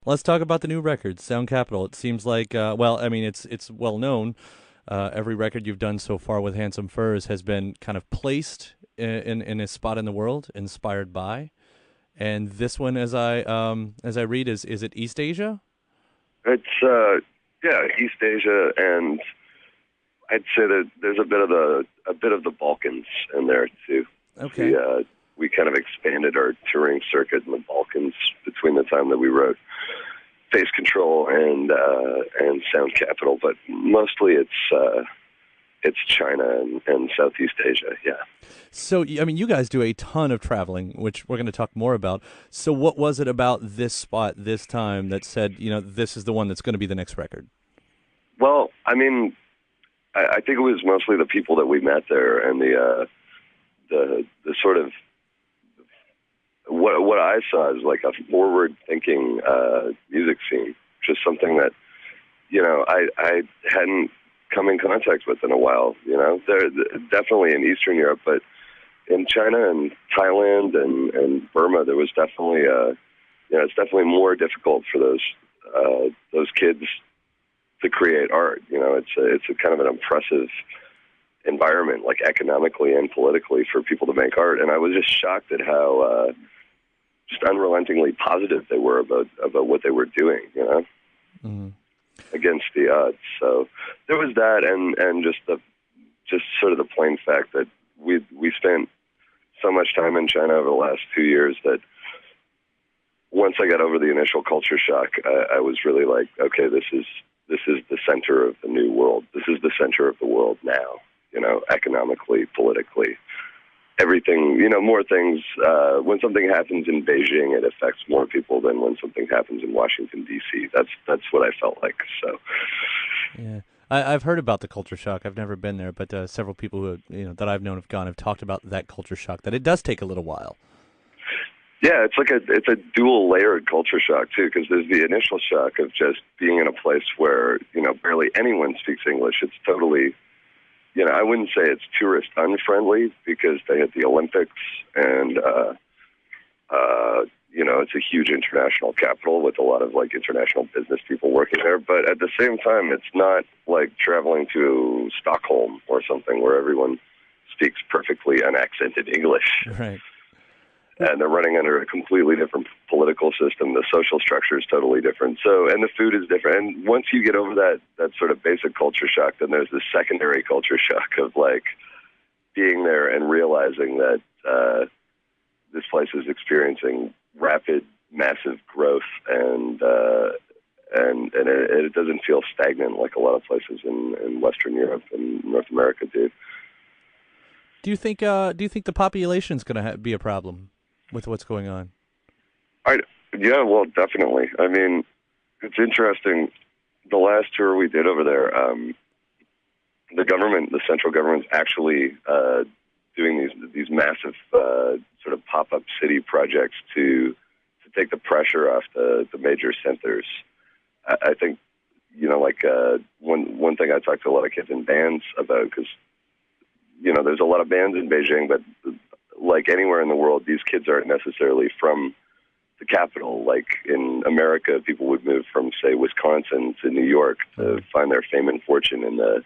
Let's talk about the new records, Sound Capital. It seems like, well, I mean, it's well known. Every record you've done so far with Handsome Furs has been kind of placed in a spot in the world, inspired by. And this one, as I read, is it East Asia? It's yeah, East Asia, and I'd say that there's a bit of the Balkans in there too. Okay. We kind of expanded our touring circuit in the Balkans between the time that we wrote Face Control and Sound Capital, but mostly it's China and Southeast Asia. Yeah. So, I mean, you guys do a ton of traveling, which we're going to talk more about. So, what was it about this spot this time that said, this is the one that's going to be the next record? Well, I mean, I think it was mostly the people that we met there and the sort of what I saw is like a forward-thinking music scene, just something that I hadn't come in contact with in a while. They're definitely in Eastern Europe, but in China and Thailand and Burma, there was definitely it's definitely more difficult for those kids to create art. It's a kind of an impressive environment, like economically and politically, for people to make art. And I was just shocked at how just unrelentingly positive they were about what they were doing. Mm. Against the odds. So there was that, and just sort of the plain fact that we spent so much time in China over the last 2 years that once I got over the initial culture shock, I was really like, okay, this is the center of the new world. This is the center of the world now. Economically, politically, everything. More things. When something happens in Beijing, it affects more people than when something happens in Washington D.C. That's what I felt like. So, Yeah. I've heard about the culture shock. I've never been there, but several people who that I've known have gone have talked about that culture shock. That it does take a little while. yeah, it's a dual layered culture shock too, because there's the initial shock of just being in a place where barely anyone speaks English. It's totally I wouldn't say it's tourist unfriendly because they had the Olympics and it's a huge international capital with a lot of like international business people working there. But at the same time, it's not like traveling to Stockholm or something where everyone speaks perfectly unaccented English. Right. And they're running under a completely different political system. The social structure is totally different. So, and the food is different. And once you get over that sort of basic culture shock, then there's this secondary culture shock of like being there and realizing that this place is experiencing rapid, massive growth, and it doesn't feel stagnant like a lot of places in Western Europe and North America do. Do you think the population's going to be a problem with what's going on? Yeah, well, definitely. I mean, it's interesting. The last tour we did over there, the central government's actually doing these massive sort of pop-up city projects to take the pressure off the major centers. I think one thing I talked to a lot of kids in bands about, because there's a lot of bands in Beijing, but like anywhere in the world, these kids aren't necessarily from the capital. Like in America, people would move from, say, Wisconsin to New York to find their fame and fortune in the,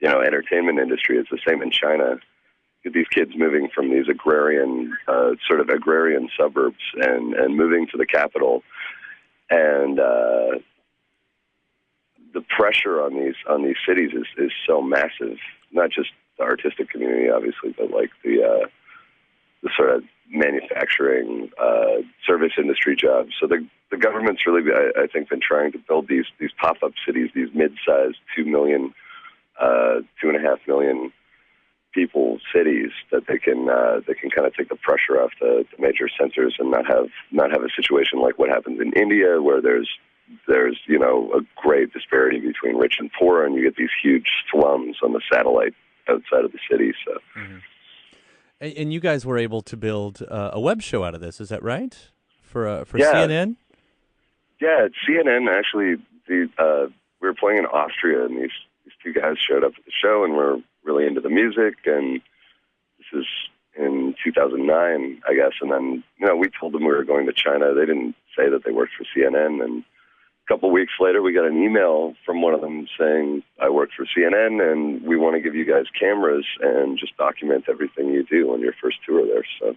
entertainment industry. It's the same in China. These kids moving from these sort of agrarian suburbs and moving to the capital, and the pressure on these cities is so massive. Not just the artistic community, obviously, but like the sort of manufacturing, service industry jobs. So the government's really, I think, been trying to build these pop-up cities, these mid-sized 2 million, 2.5 million people cities that they can kind of take the pressure off the major centers and not have a situation like what happens in India, where there's a great disparity between rich and poor, and you get these huge slums on the satellite outside of the city. So. Mm-hmm. And you guys were able to build a web show out of this, is that right? For Yeah. CNN? Yeah, at CNN, actually, we were playing in Austria, and these two guys showed up at the show and were really into the music, and this is in 2009, I guess. And then, we told them we were going to China. They didn't say that they worked for CNN, and couple weeks later, we got an email from one of them saying, I work for CNN, and we want to give you guys cameras and just document everything you do on your first tour there. So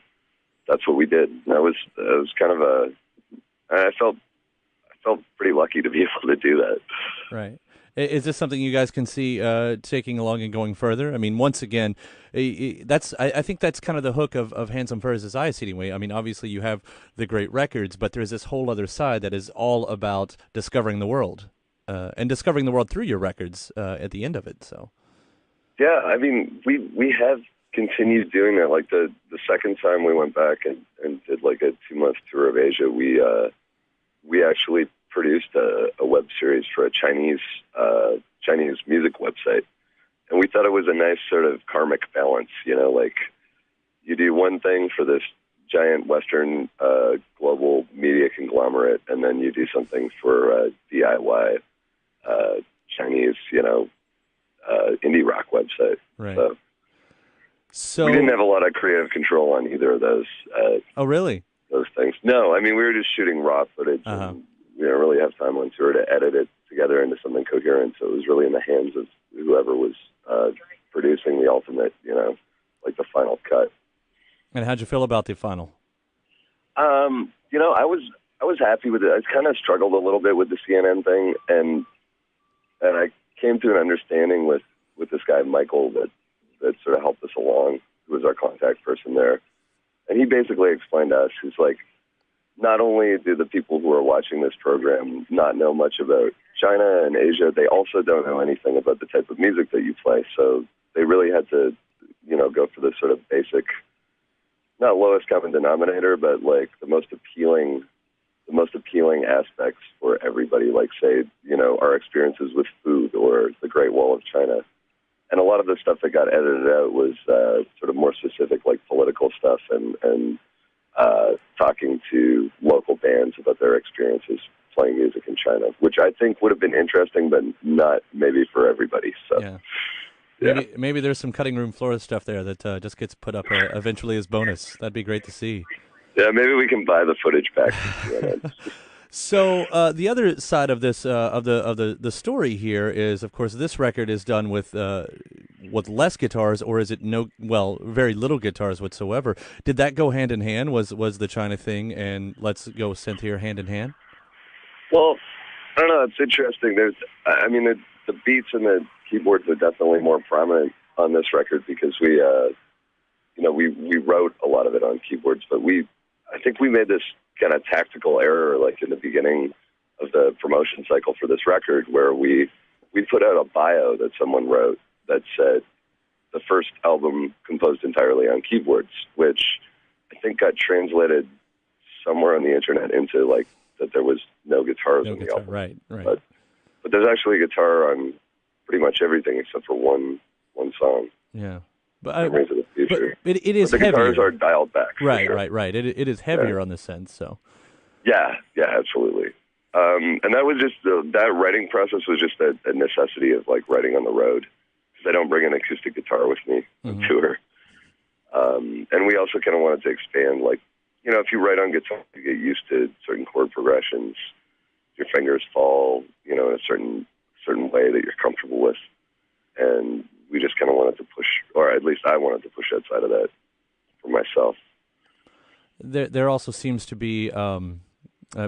that's what we did. And it was kind of I felt pretty lucky to be able to do that. Right. Is this something you guys can see taking along and going further? I mean, once again, I think that's kind of the hook of Handsome Furs, as I see it anyway. I mean, obviously you have the great records, but there's this whole other side that is all about discovering the world and discovering the world through your records at the end of it. So, yeah, I mean, we have continued doing that. Like the second time we went back and did like a 2-month tour of Asia, we actually produced a web series for a Chinese music website, and we thought it was a nice sort of karmic balance. You know, like you do one thing for this giant Western global media conglomerate, and then you do something for DIY Chinese, indie rock website. right. So we didn't have a lot of creative control on either of those. Oh, really? Those things. No, I mean, we were just shooting raw footage. And we didn't really have time on tour to edit it together into something coherent. So it was really in the hands of whoever was producing the ultimate, like the final cut. And how'd you feel about the final? I was happy with it. I kind of struggled a little bit with the CNN thing, and I came to an understanding with this guy Michael that sort of helped us along, who was our contact person there. And he basically explained to us, he's like, not only do the people who are watching this program not know much about China and Asia, they also don't know anything about the type of music that you play. So they really had to, go for the sort of basic, not lowest common denominator, but like the most appealing aspects for everybody, like say, our experiences with food or the Great Wall of China. And a lot of the stuff that got edited out was sort of more specific, like political stuff and talking to local bands about their experiences playing music in China, which I think would have been interesting, but not maybe for everybody. So, Maybe there's some cutting room floor stuff there that just gets put up eventually as bonus. That'd be great to see. Yeah, maybe we can buy the footage back. So the other side of this of the story here is, of course, this record is done with less guitars, or is it very little guitars whatsoever? Did that go hand in hand? Was the China thing and Let's Go Synth here hand in hand? Well, I don't know. It's interesting. The beats and the keyboards are definitely more prominent on this record because we wrote a lot of it on keyboards, but I think we made this kind of tactical error, like in the beginning of the promotion cycle for this record, where we put out a bio that someone wrote that said the first album composed entirely on keyboards, which I think got translated somewhere on the internet into like that there was no guitars on the album. Right. But there's actually a guitar on pretty much everything except for one song. Yeah. But it is the heavier. guitars are dialed back. Right, sure. right. It is heavier on the sense. So. Yeah, absolutely. And that was just that writing process was just a necessity of like writing on the road because I don't bring an acoustic guitar with me on tour. And we also kind of wanted to expand, like if you write on guitar, you get used to certain chord progressions. Your fingers fall, in a certain way that you're comfortable with, and we just kind of wanted to push, or at least I wanted to push outside of that for myself. There also seems to be,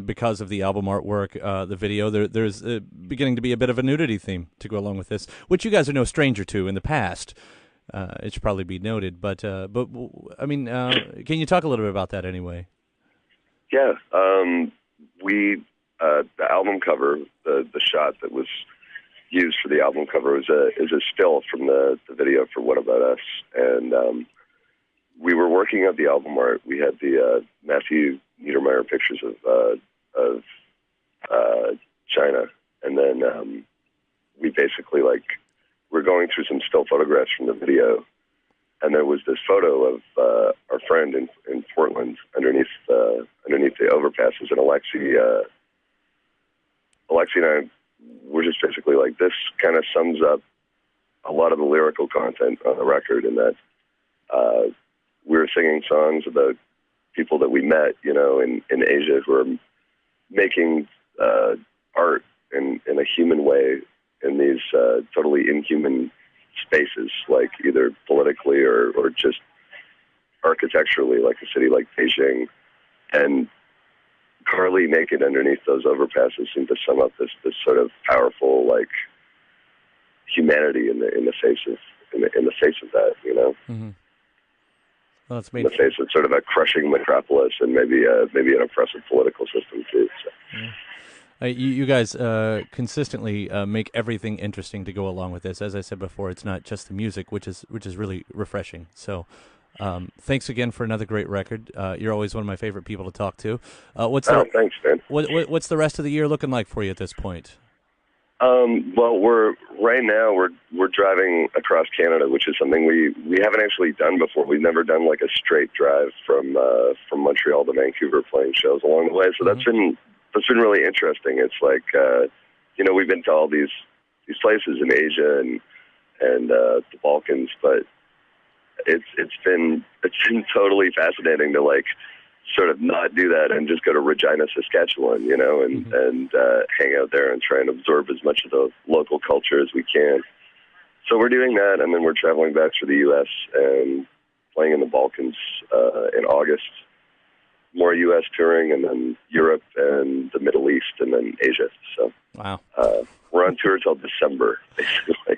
because of the album artwork, the video, there's beginning to be a bit of a nudity theme to go along with this, which you guys are no stranger to in the past. It should probably be noted, but I mean, can you talk a little bit about that anyway? Yeah, the album cover, the shot that was used for the album cover is a still from the video for What About Us, and we were working at the album art. We had the Matthew Niedermeyer pictures of China, and then we basically we're going through some still photographs from the video, and there was this photo of our friend in Portland underneath the overpasses, and Alexi and I were just basically like, this kind of sums up a lot of the lyrical content on the record, in that we were singing songs about people that we met, in Asia who are making art human way in these totally inhuman spaces, like either politically or just architecturally, like a city like Beijing. And Carly naked underneath those overpasses seemed to sum up this sort of powerful, like, humanity in the face of that, you know. Mm-hmm. Well, it's in the face of sort of a crushing metropolis and maybe an oppressive political system too. So. Yeah. You guys consistently make everything interesting to go along with this. As I said before, it's not just the music, which is really refreshing. So, thanks again for another great record. You're always one of my favorite people to talk to. Thanks, man. What's the rest of the year looking like for you at this point? Well, we're driving across Canada, which is something we haven't actually done before. We've never done like a straight drive from Montreal to Vancouver playing shows along the way. So that's been really interesting. It's like we've been to all these places in Asia and the Balkans, but it's been totally fascinating to like sort of not do that and just go to Regina, Saskatchewan, and hang out there and try and absorb as much of the local culture as we can. So we're doing that, and then we're traveling back to the U.S. and playing in the Balkans in August. More U.S. touring, and then Europe and the Middle East, and then Asia. So wow, we're on tour till December, basically.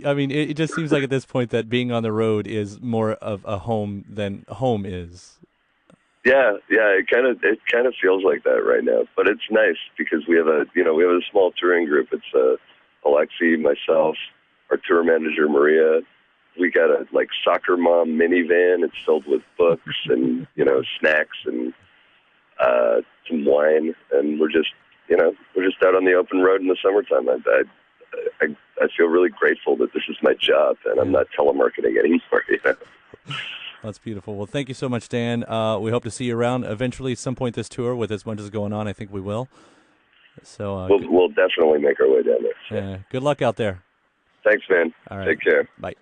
I mean, it just seems like at this point that being on the road is more of a home than home is. Yeah, it kind of feels like that right now, but it's nice because we have a small touring group. It's Alexi, myself, our tour manager Maria. We got a like soccer mom minivan. It's filled with books and snacks and some wine, and we're just out on the open road in the summertime. I feel really grateful that this is my job and I'm not telemarketing anymore. That's beautiful. Well, thank you so much, Dan. We hope to see you around eventually at some point this tour with as much as going on. I think we will. So we'll definitely make our way down there. So. Good luck out there. Thanks, man. All right. Take care. Bye.